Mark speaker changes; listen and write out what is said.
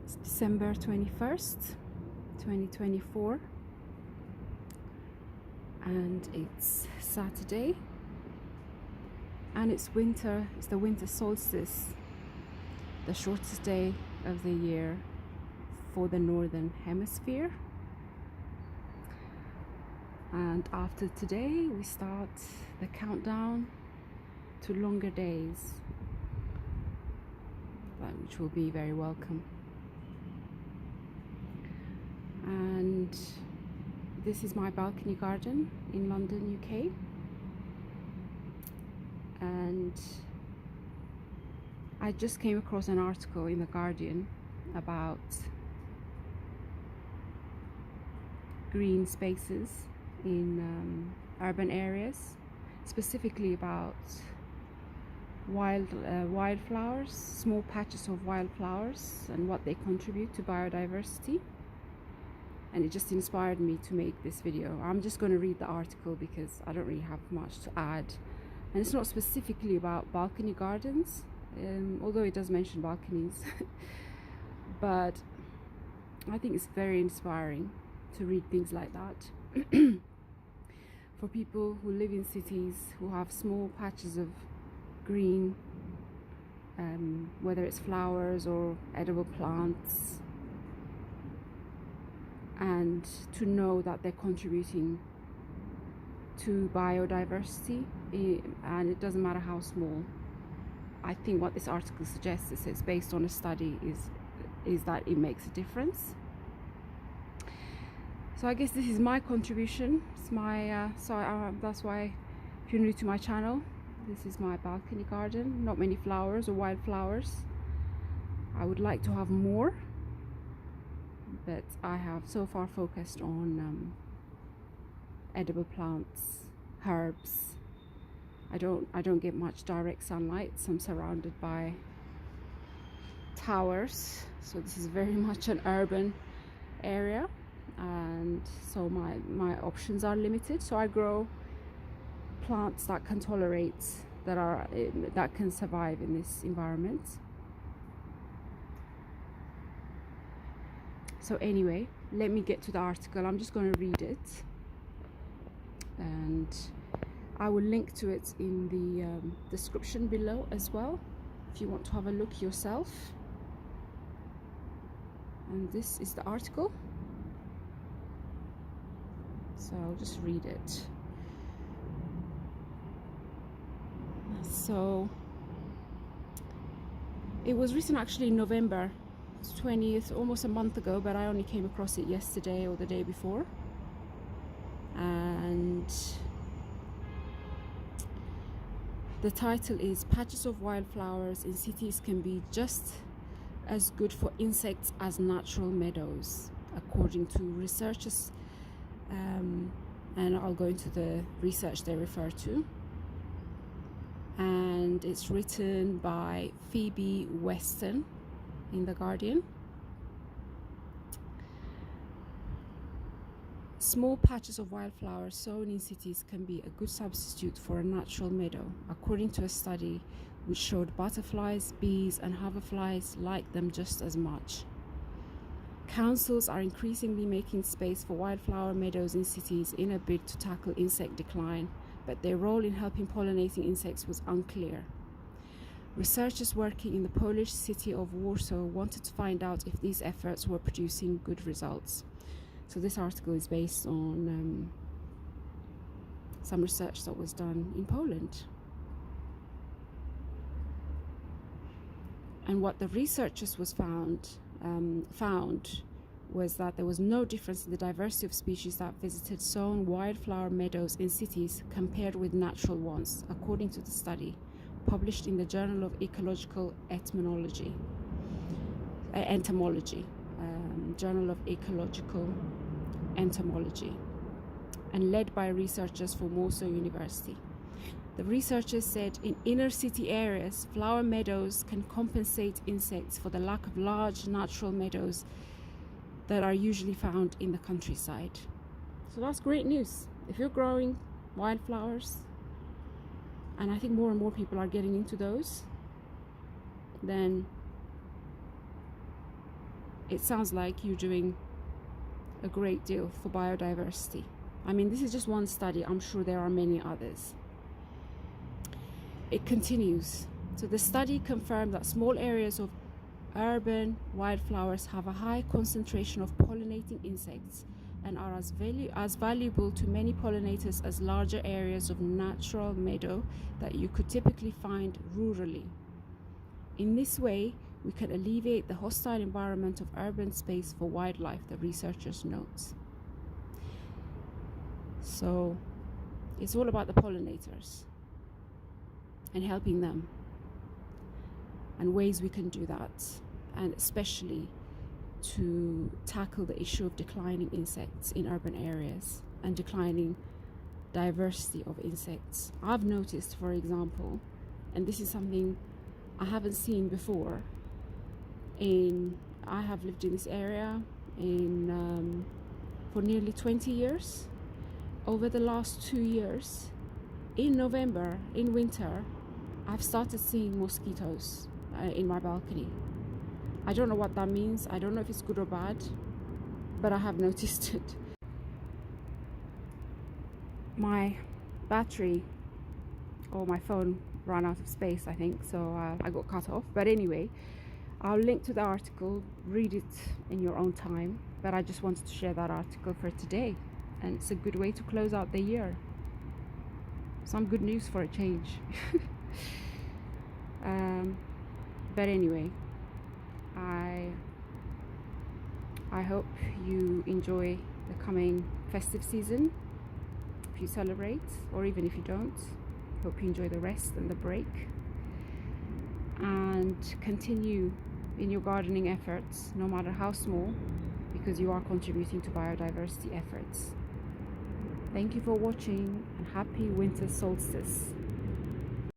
Speaker 1: It's December 21st, 2024, and it's Saturday, and it's winter. It's the winter solstice, the shortest day of the year for the northern hemisphere. And after today we start the countdown to longer days, which will be very welcome. And this is my balcony garden in London, UK, and I just came across an article in The Guardian about green spaces in urban areas, specifically about wildflowers, small patches of wildflowers, and what they contribute to biodiversity. And it just inspired me to make this video. I'm just going to read the article because I don't really have much to add, and it's not specifically about balcony gardens, although it does mention balconies. But I think it's very inspiring to read things like that. For people who live in cities, who have small patches of green, whether it's flowers or edible plants, and to know that they're contributing to biodiversity, and it doesn't matter how small. I think what this article suggests, is it's based on a study, is that it makes a difference. So I guess this is my contribution. It's my that's why, if you're new to my channel, this is my balcony garden. Not many flowers or wildflowers. I would like to have more, but I have so far focused on edible plants, herbs. I don't get much direct sunlight, so I'm surrounded by towers, so this is very much an urban area, and so my options are limited. So I grow plants that can tolerate, that can survive in this environment. So anyway, let me get to the article. I'm just going to read it, and I will link to it in the description below as well, if you want to have a look yourself. And this is the article, so I'll just read it. So it was written actually in November 20th, almost a month ago, but I only came across it yesterday or the day before. And the title is "Patches of Wildflowers in Cities Can Be Just as Good for Insects as Natural Meadows," according to researchers, and I'll go into the research they refer to. And it's written by Phoebe Weston in The Guardian. Small patches of wildflowers sown in cities can be a good substitute for a natural meadow, according to a study which showed butterflies, bees, and hoverflies like them just as much. Councils are increasingly making space for wildflower meadows in cities in a bid to tackle insect decline, but their role in helping pollinating insects was unclear. Researchers working in the Polish city of Warsaw wanted to find out if these efforts were producing good results. So this article is based on some research that was done in Poland. And what the researchers found was that there was no difference in the diversity of species that visited sown wildflower meadows in cities compared with natural ones, according to the study published in the Journal of Ecological Entomology, Journal of Ecological Entomology, and led by researchers from Warsaw University. The researchers said in inner city areas, flower meadows can compensate insects for the lack of large natural meadows that are usually found in the countryside. So that's great news. If you're growing wildflowers, and I think more and more people are getting into those, then it sounds like you're doing a great deal for biodiversity. I mean, this is just one study. I'm sure there are many others. It continues. So the study confirmed that small areas of urban wildflowers have a high concentration of pollinating insects and are as valuable to many pollinators as larger areas of natural meadow that you could typically find rurally. In this way, we can alleviate the hostile environment of urban space for wildlife, the researchers note. So it's all about the pollinators and helping them, and ways we can do that, and especially to tackle the issue of declining insects in urban areas and declining diversity of insects. I've noticed, for example, and this is something I haven't seen before, I have lived in this area for nearly 20 years. Over the last 2 years, in November, in winter, I've started seeing mosquitoes in my balcony. I don't know what that means. I don't know if it's good or bad, but I have noticed it. My battery, or my phone, ran out of space, I think, so I got cut off. But anyway, I'll link to the article, read it in your own time, but I just wanted to share that article for today, and it's a good way to close out the year. Some good news for a change. But anyway, I hope you enjoy the coming festive season, if you celebrate, or even if you don't. Hope you enjoy the rest and the break, and continue in your gardening efforts, no matter how small, because you are contributing to biodiversity efforts. Thank you for watching, and happy winter solstice.